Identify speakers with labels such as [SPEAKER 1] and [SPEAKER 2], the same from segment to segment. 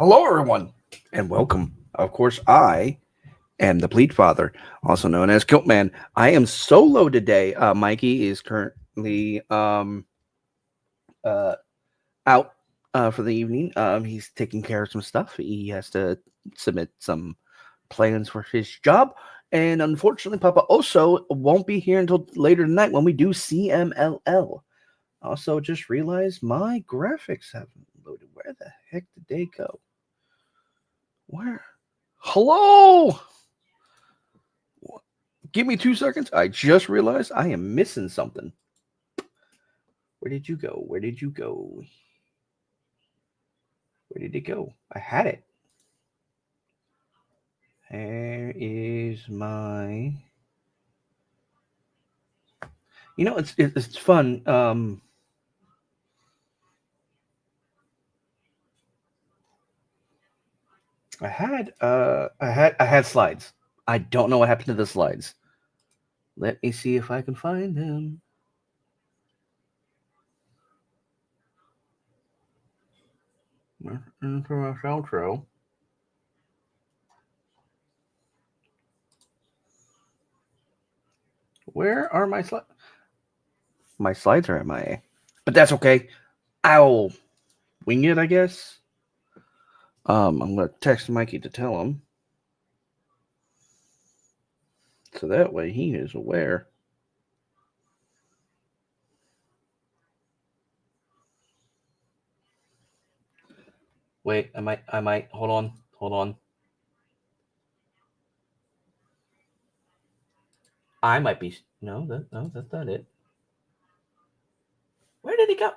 [SPEAKER 1] Hello, everyone, and welcome. Of course, I am the Bleed Father, also known as Kiltman. I am solo today. Mikey is currently uh, out for the evening. He's taking care of some stuff. He has to submit some plans for his job. And unfortunately, Papa Oso won't be here until later tonight when we do CMLL. Also, just realized my graphics haven't loaded. Where the heck did they go? Where? Hello? Give me 2 seconds. I just realized I am missing something. Where did you go? Where did you go? Where did it go? I had it. There is my. It's fun. I had slides. I don't know what happened to the slides. Let me see if I can find them. Into my outro. Where are my slides? My slides are MIA, but that's okay. I'll wing it, I guess. I'm gonna text Mikey to tell him, so that way he is aware. Wait, I might. Hold on. I might be. No, that's not it. Where did he go?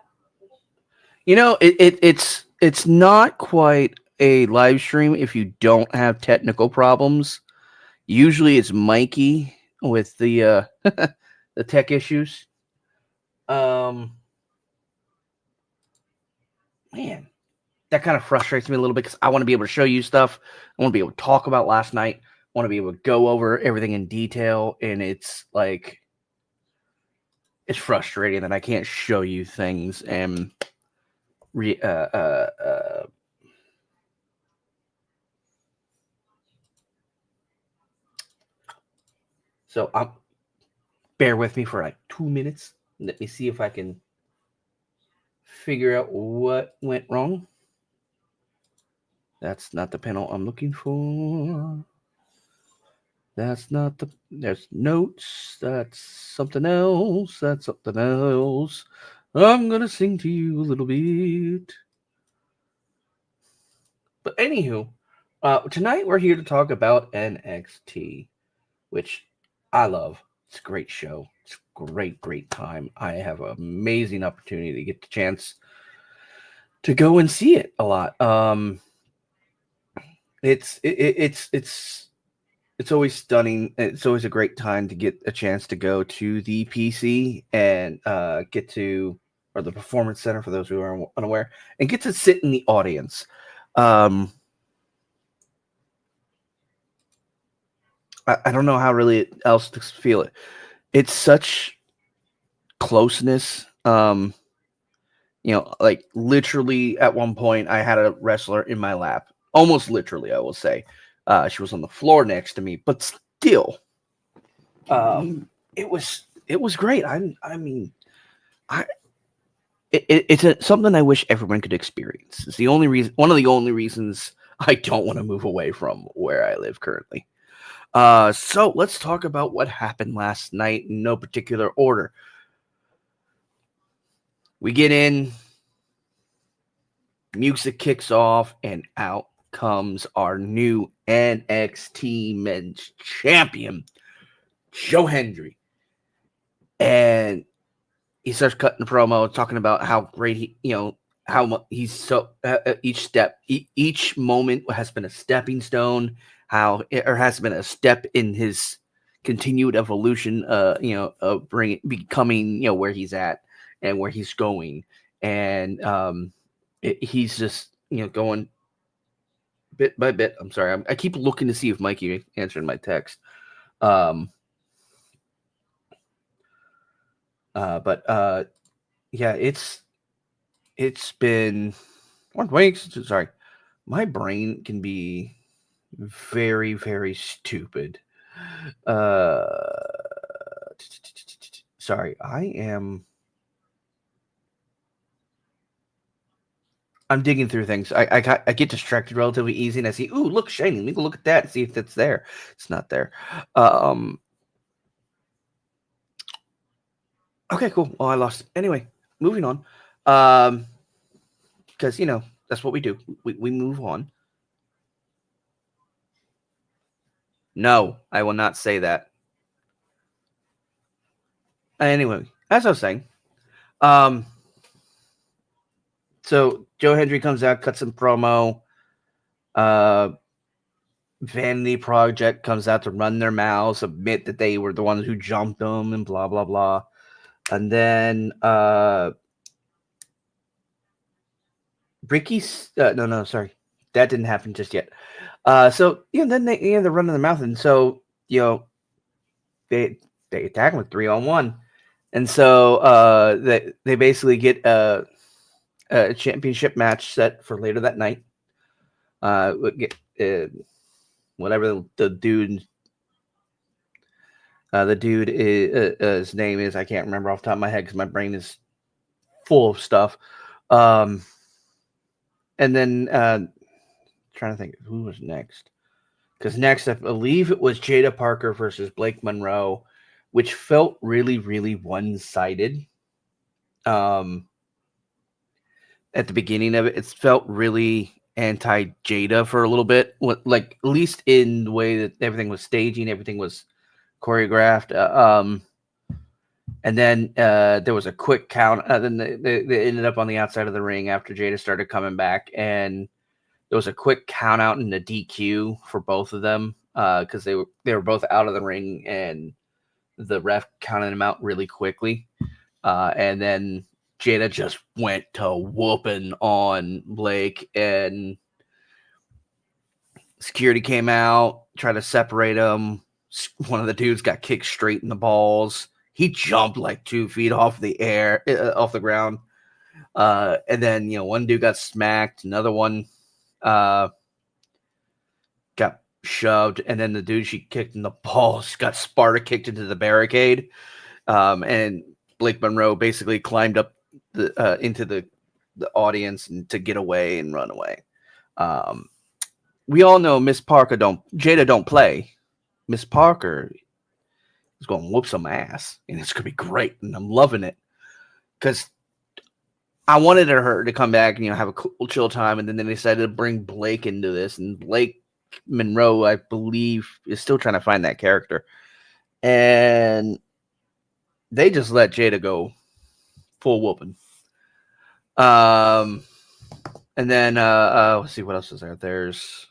[SPEAKER 1] It's not quite a live stream if you don't have technical problems. Usually, it's Mikey with the the tech issues. Man, that kind of frustrates me a little bit because I want to be able to show you stuff. I want to be able to talk about last night. I want to be able to go over everything in detail, and it's like it's frustrating that I can't show you things and so bear with me for like 2 minutes. Let me see if I can figure out what went wrong. That's not the panel I'm looking for. There's notes. That's something else. I'm gonna sing to you a little bit. But anywho, tonight we're here to talk about NXT, which I love. It's a great show. It's a great time. I have an amazing opportunity to get the chance to go and see it a lot. It's always stunning. It's always a great time to get a chance to go to the PC and get to, or the Performance Center for those who are unaware, and get to sit in the audience. I don't know how really else to feel it. It's such closeness. Like literally at one point I had a wrestler in my lap. Almost literally, I will say. She was on the floor next to me, but still, it was great. It's something I wish everyone could experience. It's one of the only reasons I don't want to move away from where I live currently. So let's talk about what happened last night in no particular order. We get in, music kicks off, and out comes our new NXT Men's Champion, Joe Hendry. And he starts cutting the promo, talking about how great how he's so each moment has been a stepping stone, has been a step in his continued evolution, of becoming, where he's at and where he's going. And he's just, going bit by bit. I'm sorry. I keep looking to see if Mikey answered my text. Yeah, it's been 1 week. Sorry. My brain can be very, very stupid. Sorry, I'm digging through things. I get distracted relatively easy, and I see, ooh, look, shiny. Let me go look at that and see if that's there. It's not there. Okay, cool. Well, I lost it. Anyway, moving on. Because that's what we do. We move on. No, I will not say that. Anyway, as I was saying, so Joe Hendry comes out, cuts some promo. Vanity Project comes out to run their mouths, admit that they were the ones who jumped them, and blah blah blah. And then Ricky's no, sorry, that didn't happen just yet. So then they're running their mouth, and so they attack him with 3-on-1, and so they basically get a championship match set for later that night. Whatever the dude his name is, I can't remember off the top of my head because my brain is full of stuff. And then trying to think who was next, because next I believe it was Jada Parker versus Blake Monroe, which felt really, really one-sided. At the beginning of it, it felt really anti-Jada for a little bit, like at least in the way that everything was staging, everything was choreographed. And then there was a quick count. Then they ended up on the outside of the ring after Jada started coming back, and there was a quick count out in the DQ for both of them because they were both out of the ring, and the ref counted them out really quickly. And then Jada just went to whooping on Blake, and security came out, tried to separate them. One of the dudes got kicked straight in the balls. He jumped like 2 feet off the ground. And then, one dude got smacked. Another one got shoved. And then the dude she kicked in the balls got Sparta kicked into the barricade. And Blake Monroe basically climbed up into the audience and to get away and run away. We all know Jada don't play. Miss Parker is going to whoop some ass, and it's going to be great, and I'm loving it because I wanted her to come back and have a cool, chill time, and then they decided to bring Blake into this, and Blake Monroe, I believe, is still trying to find that character, and they just let Jada go full whooping. And then let's see what else is there. There's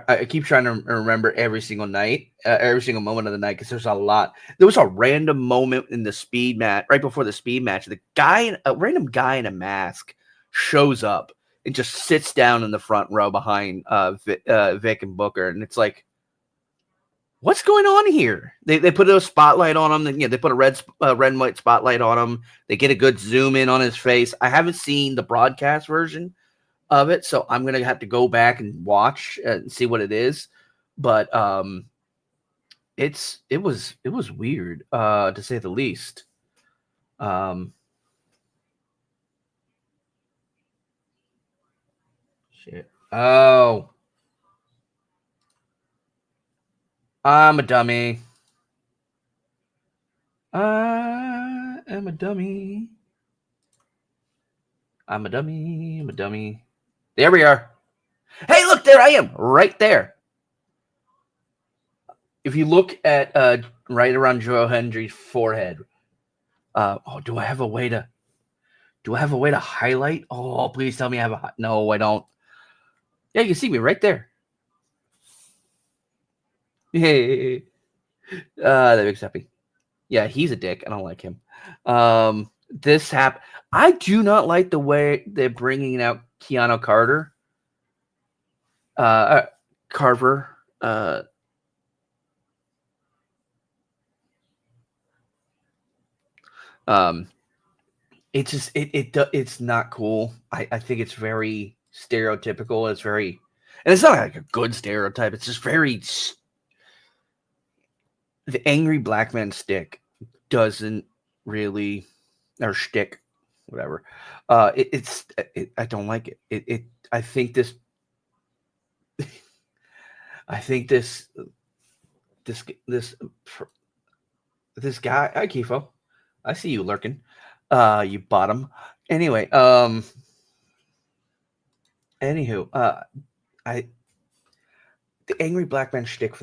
[SPEAKER 1] I keep trying to remember every single night, every single moment of the night, because there's a lot. There was a random moment in the speed match, right before the speed match. A random guy in a mask shows up and just sits down in the front row behind Vic and Booker, and it's like, what's going on here? They put a spotlight on him. They put a red and white spotlight on him. They get a good zoom in on his face. I haven't seen the broadcast version of it, so I'm gonna have to go back and watch and see what it is. But it was weird to say the least. Shit. Oh, I'm a dummy. I am a dummy. I'm a dummy. I'm a dummy. There we are. Hey, look, there I am, right there. If you look at right around Joe Hendry's forehead, do I have a way to highlight? Oh, please tell me I have no, I don't. Yeah, you can see me right there. Hey, that makes happy. Yeah, he's a dick. I don't like him. This happened. I do not like the way they're bringing out Keanu Carter. Carver. It's just it's not cool. I think it's very stereotypical. It's very, and it's not like a good stereotype. It's just very. The angry black man stick doesn't really, or shtick, whatever. I don't like it. I think this. I think this guy. Hi, Kifo. I see you lurking. You bottom. Anyway, anywho, the angry black man shtick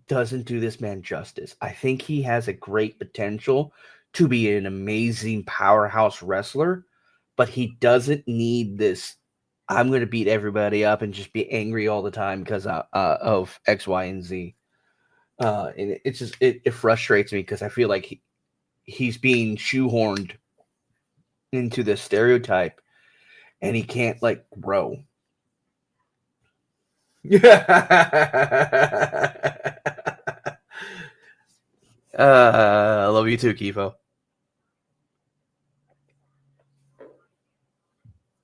[SPEAKER 1] doesn't do this man justice. I think he has a great potential to be an amazing powerhouse wrestler, but he doesn't need this. I'm going to beat everybody up and just be angry all the time because of X, Y, and Z. And it's just it frustrates me because I feel like he's being shoehorned into this stereotype, and he can't like grow. I love you too, Kifo.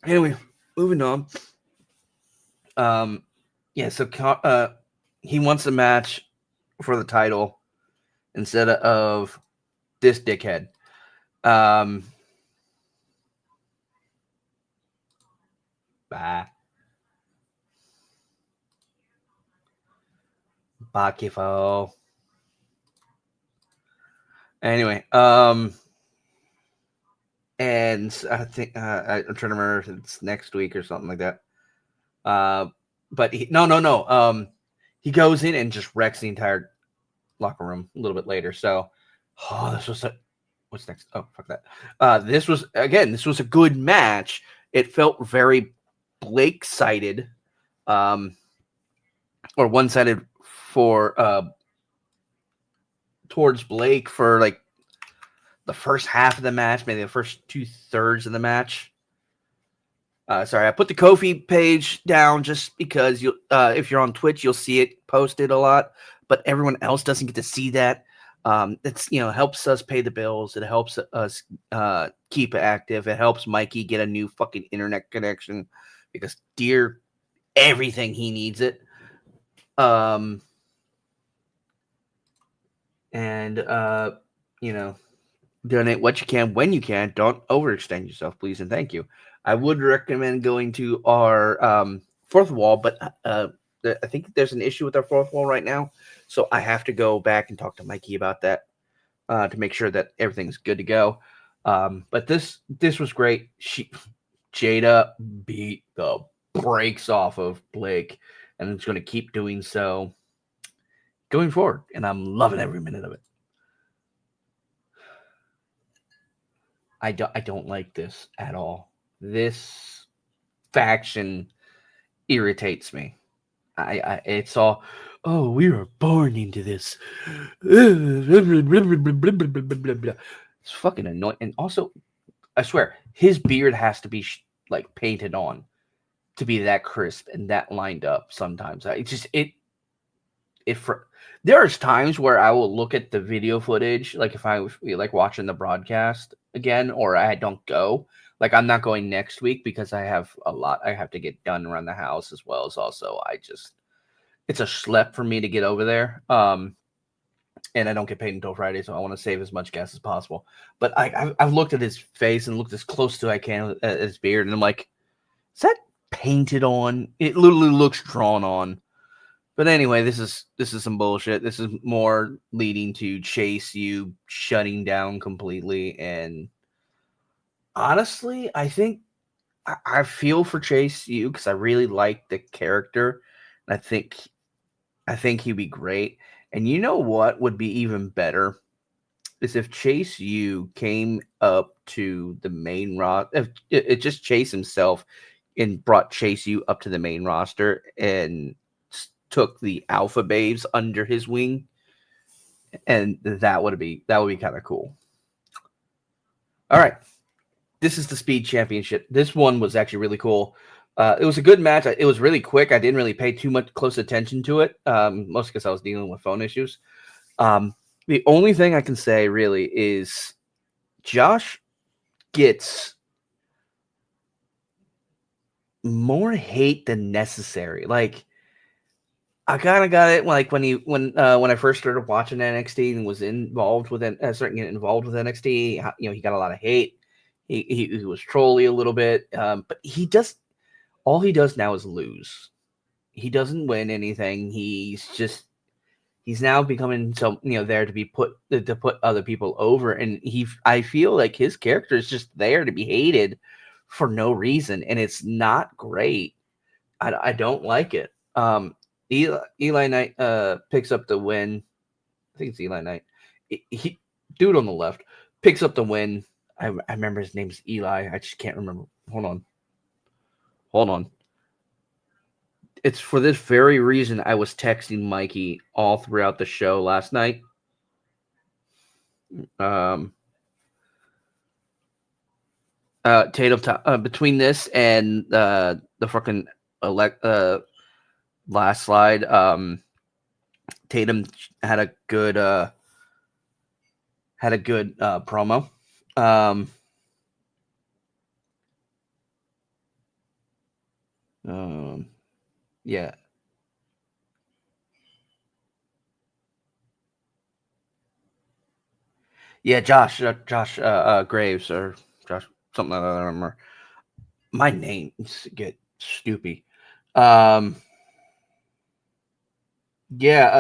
[SPEAKER 1] Anyway, moving on. Yeah, so he wants a match for the title instead of this dickhead. Bye. Bye, Kifo. Anyway, and I think I'm trying to remember if it's next week or something like that. But no. He goes in and just wrecks the entire locker room a little bit later. So, this was what's next? Oh, fuck that. This was a good match. It felt very Blake-sided, or one-sided for towards Blake for like the first half of the match, maybe the first 2/3 of the match. Sorry, I put the Ko-fi page down just because you, if you're on Twitch, you'll see it posted a lot, but everyone else doesn't get to see that. It's helps us pay the bills. It helps us keep it active. It helps Mikey get a new fucking internet connection because dear everything he needs it. Donate what you can when you can. Don't overextend yourself, please and thank you. I would recommend going to our fourth wall, but I think there's an issue with our fourth wall right now, so I have to go back and talk to Mikey about that to make sure that everything's good to go. But this was great. Jada beat the brakes off of Blake, and it's going to keep doing so going forward, and I'm loving every minute of it. I don't like this at all. This faction irritates me. It's all, oh, we were born into this. It's fucking annoying. And also, I swear, his beard has to be like painted on to be that crisp and that lined up. Sometimes there's times where I will look at the video footage, like if I was like watching the broadcast again, or I don't go. Like I'm not going next week because I have a lot I have to get done around the house, as well as also it's a schlep for me to get over there. And I don't get paid until Friday, so I want to save as much gas as possible. But I've looked at his face and looked as close to I can at his beard, and I'm like, is that painted on? It literally looks drawn on. But anyway, this is some bullshit. This is more leading to Chase U shutting down completely. And honestly, I think I feel for Chase U because I really like the character. And I think he'd be great. And you know what would be even better is if Chase U came up to the main roster. If it just Chase himself and brought Chase U up to the main roster and took the Alpha Babes under his wing, and that would be kind of cool. All right, this is the Speed Championship. This one was actually really cool. It was a good match. It was really quick. I didn't really pay too much close attention to it, mostly because I was dealing with phone issues. The only thing I can say really is Josh gets more hate than necessary. Like, I kind of got it like when I first started watching NXT and was involved with it, starting to get involved with NXT. He got a lot of hate. He was trolly a little bit, but all he does now is lose. He doesn't win anything. He's now becoming there to put other people over, and I feel like his character is just there to be hated for no reason, and it's not great. I don't like it. Eli Knight picks up the win. I think it's Eli Knight. He dude on the left picks up the win. I remember his name's Eli. I just can't remember. Hold on. It's for this very reason I was texting Mikey all throughout the show last night. Tatum, between this and the fucking last slide, Tatum had a good promo. Yeah. Yeah, Josh Graves or Josh something like that. I don't remember. My names get stupid. Yeah.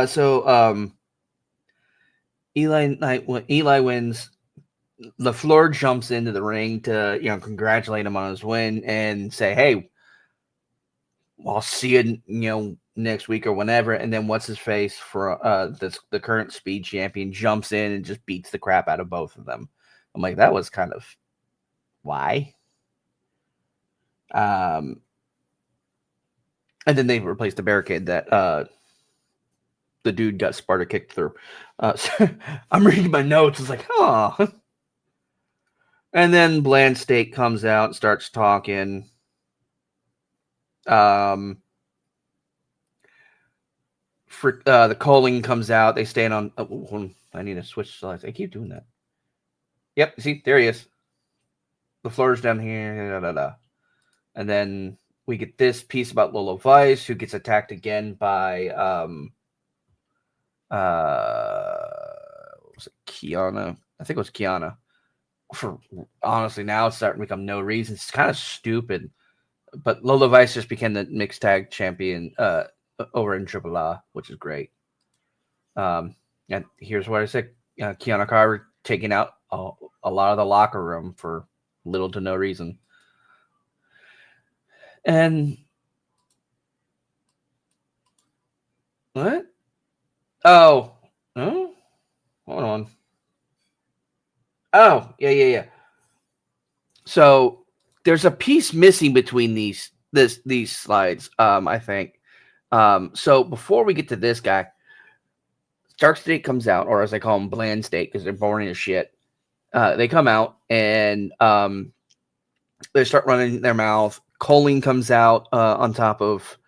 [SPEAKER 1] So Eli wins. LaFleur jumps into the ring to congratulate him on his win and say, "Hey, I'll see you next week or whenever." And then what's his face for the current speed champion jumps in and just beats the crap out of both of them. I'm like, that was kind of why. And then they replaced the barricade that the dude got Sparta kicked through. So I'm reading my notes. It's like, oh. And then Bland Steak comes out and starts talking. The Coling comes out. They stand on. I need to switch slides. I keep doing that. Yep. See, there he is. The floor's down here. And then we get this piece about Lola Vice, who gets attacked again by was it Kiana? I think it was Kiana. For honestly, now it's starting to become no reason. It's kind of stupid. But Lola Vice just became the mixed tag champion over in Triple A, which is great. And here's what I said: Kiana Carver taking out a lot of the locker room for little to no reason. And what? Oh, hold on. Oh, yeah. So there's a piece missing between these slides. I think. So before we get to this guy, Dark State comes out, or as I call them, Bland State, because they're boring as shit. They come out and they start running their mouth. Coling comes out on top of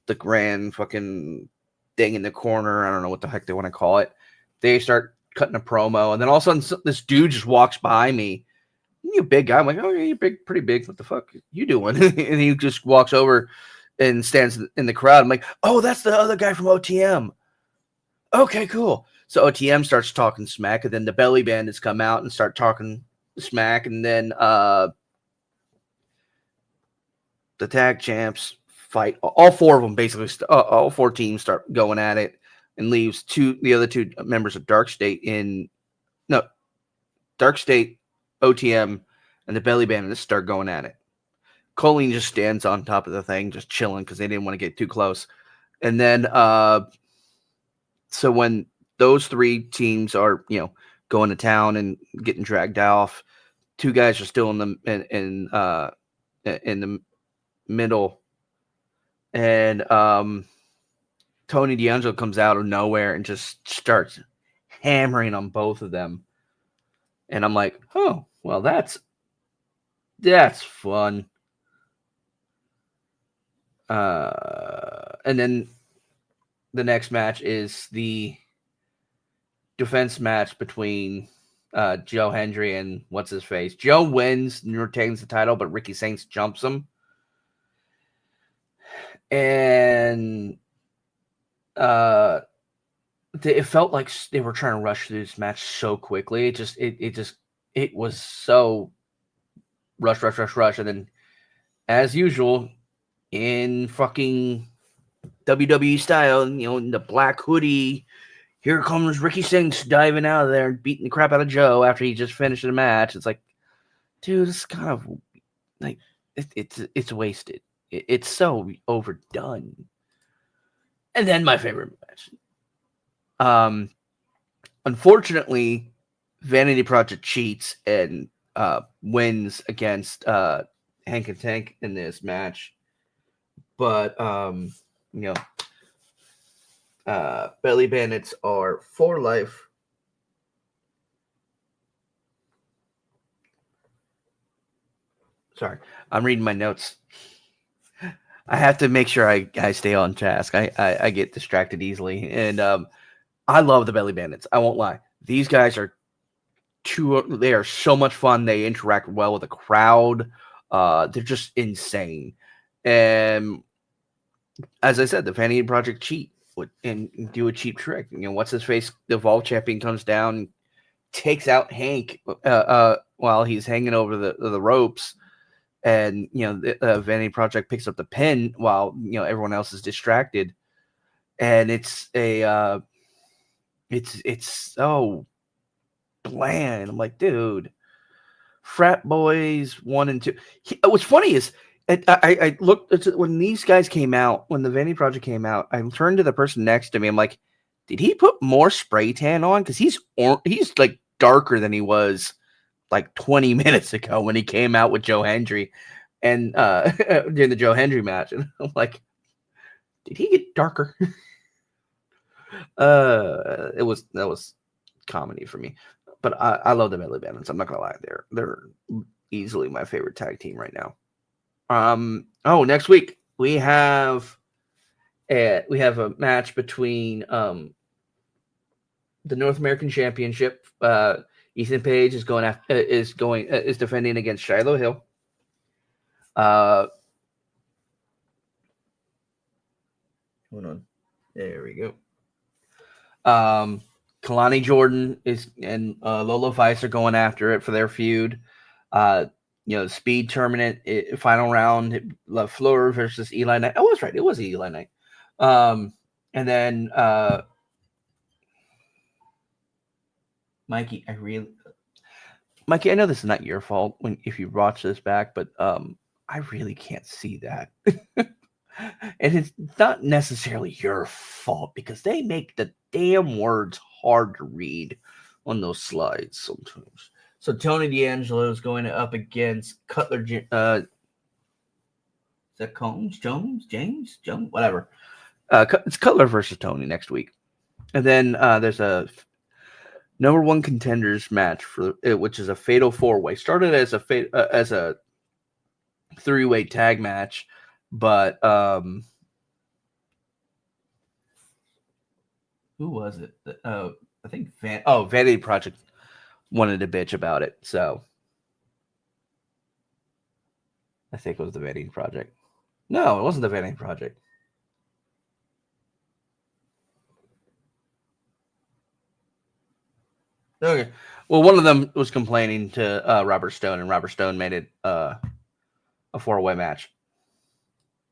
[SPEAKER 1] the grand fucking thing in the corner. I don't know what the heck they want to call it. They start cutting a promo, and then all of a sudden, this dude just walks by me. You a big guy? I'm like, oh yeah, you're big, pretty big. What the fuck you doing? And he just walks over and stands in the crowd. I'm like, oh, that's the other guy from OTM. Okay, cool. So OTM starts talking smack, and then the Belly Bandits come out and start talking smack, and then the tag champs fight. All four of them basically. All four teams start going at it, and leaves the other two members of Dark State Dark State, OTM, and the Belly Bandits start going at it. Colleen just stands on top of the thing, just chilling because they didn't want to get too close. And then, so when those three teams are, going to town and getting dragged off, two guys are still in the middle, and Tony D'Angelo comes out of nowhere and just starts hammering on both of them. And I'm like, oh, well, that's fun. And then the next match is the defense match between Joe Hendry and what's his face. Joe wins and retains the title, but Ricky Saints jumps him. And it felt like they were trying to rush through this match so quickly. It was so rush, and then as usual in fucking WWE style, in the black hoodie, here comes Ricky Sings diving out of there and beating the crap out of Joe after he just finished the match. It's like, dude, it's kind of like it's wasted. It's so overdone. And then my favorite match. Unfortunately, Vanity Project cheats and wins against Hank and Tank in this match. But Belly Bandits are for life. Sorry, I'm reading my notes. I have to make sure I stay on task. I get distracted easily. And I love the Belly Bandits. I won't lie. These guys they are so much fun. They interact well with the crowd. They're just insane. And as I said, the Vanity Project cheat and do a cheap trick. What's his face? The Evolve champion comes down, takes out Hank while he's hanging over the ropes, and the Vanity Project picks up the pin while everyone else is distracted, and it's so bland. I'm like, dude, Frat Boys 1 and 2. What's funny is I looked when these guys came out, when the Vanity Project came out. I turned to the person next to me. I'm like, did he put more spray tan on? Because he's like darker than he was like 20 minutes ago when he came out with Joe Hendry and during the Joe Hendry match. And I'm like, did he get darker? That was comedy for me. But I love the Belly Bandits. I'm not gonna lie, they're easily my favorite tag team right now. Next week we have a match between the North American Championship. Ethan Page is defending against Shiloh Hill. Hold on, there we go. Kalani Jordan and Lola Vice are going after it for their feud. Speed tournament, final round, LaFleur versus Eli Knight. I was right. It was Eli Knight. And then Mikey, I know this is not your fault if you watch this back, but I really can't see that. And it's not necessarily your fault because they make the damn words hard to read on those slides sometimes. So Tony D'Angelo is going up against Cutler. Is that Combs? Jones? Whatever. It's Cutler versus Tony next week. And then there's a number one contenders match which is a fatal four-way. Started as a three-way tag match, but who was it? I think Vanity Project wanted to bitch about it, so I think it was the Vanity Project. No, it wasn't the Vanity Project. Okay. Well, one of them was complaining to Robert Stone, and Robert Stone made it a four-way match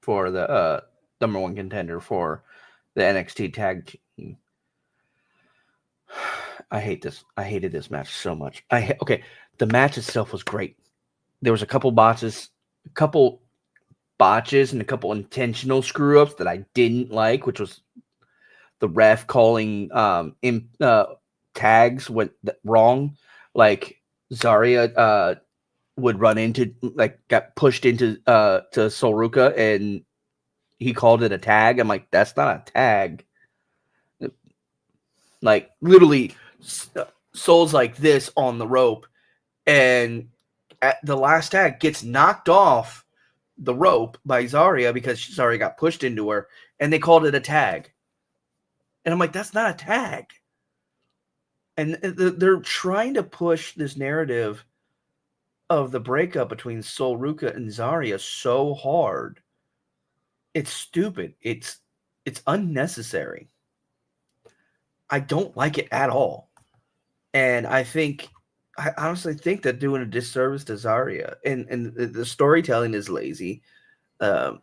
[SPEAKER 1] for the number one contender for the NXT tag team. I hate this. I hated this match so much. The match itself was great. There was a couple botches and a couple intentional screw-ups that I didn't like, which was the ref calling tags went wrong. Like Zarya would run into, got pushed into to Sol Ruca, and he called it a tag. I'm like, that's not a tag. Like, literally, Sol's like this on the rope, and at the last tag gets knocked off the rope by Zarya because Zarya got pushed into her, and they called it a tag. And I'm like, that's not a tag. And they're trying to push this narrative of the breakup between Sol Ruca and Zarya so hard. It's stupid. It's unnecessary. I don't like it at all. And I honestly think they're doing a disservice to Zarya. And the storytelling is lazy. Um,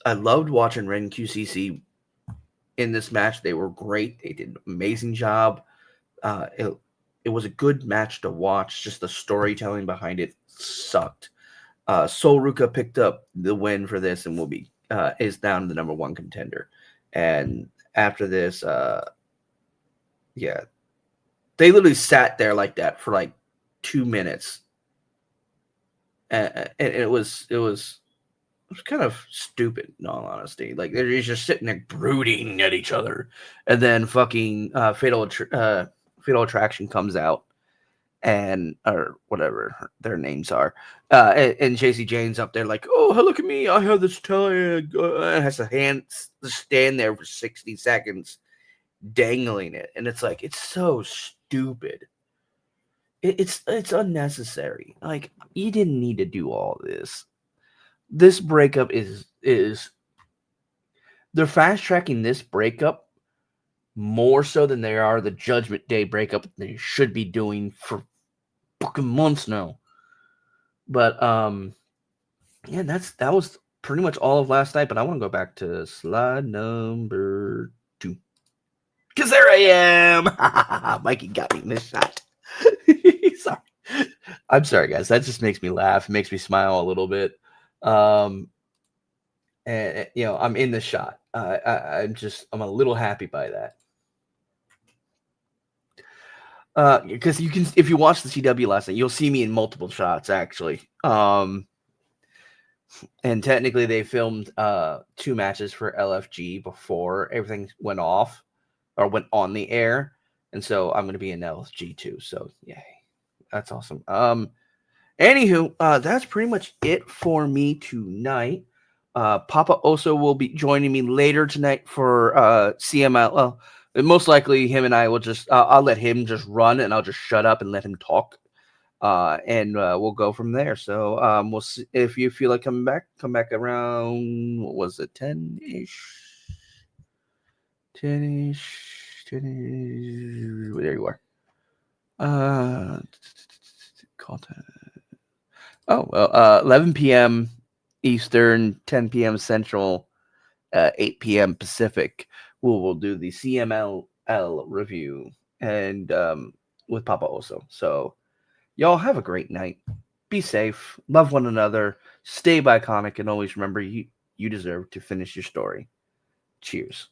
[SPEAKER 1] I loved watching Ren QCC in this match. They were great. They did an amazing job. It was a good match to watch. Just the storytelling behind it sucked. Sol Ruka picked up the win for this and is down the number 1 contender. And after this, yeah, they literally sat there like that for like 2 minutes, and it was kind of stupid, in all honesty. Like they're just sitting there brooding at each other, and then fucking Fatal Attraction comes out, and or whatever their names are, and JC Jane's up there like, oh, look at me, I have this tag, and has a hand stand there for 60 seconds dangling it, and it's like, it's so stupid. It's unnecessary. Like, you didn't need to do all this. This breakup is they're fast tracking this breakup more so than they are the Judgment Day breakup they should be doing for fucking months now. But yeah, that was pretty much all of last night. But I want to go back to slide number 2. Because there I am. Mikey got me in this shot. Sorry. I'm sorry, guys. That just makes me laugh. It makes me smile a little bit. And I'm in the shot. I'm a little happy by that. Because you can, if you watch the CW last night, you'll see me in multiple shots actually. And technically they filmed 2 matches for LFG before everything went off or went on the air, and so I'm going to be in LFG too. So yay, that's awesome. Anywho, that's pretty much it for me tonight. Papa Oso will be joining me later tonight for CML. Well, most likely him and I will just, I'll let him just run and I'll just shut up and let him talk. And we'll go from there. So we'll see if you feel like come back around, what was it, 10-ish? 10-ish. There you are. Content. Oh, well, 11 p.m. Eastern, 10 p.m. Central, 8 p.m. Pacific. We'll do the CMLL review and with Papa Oso. So y'all have a great night. Be safe. Love one another. Stay iconic, and always remember you deserve to finish your story. Cheers.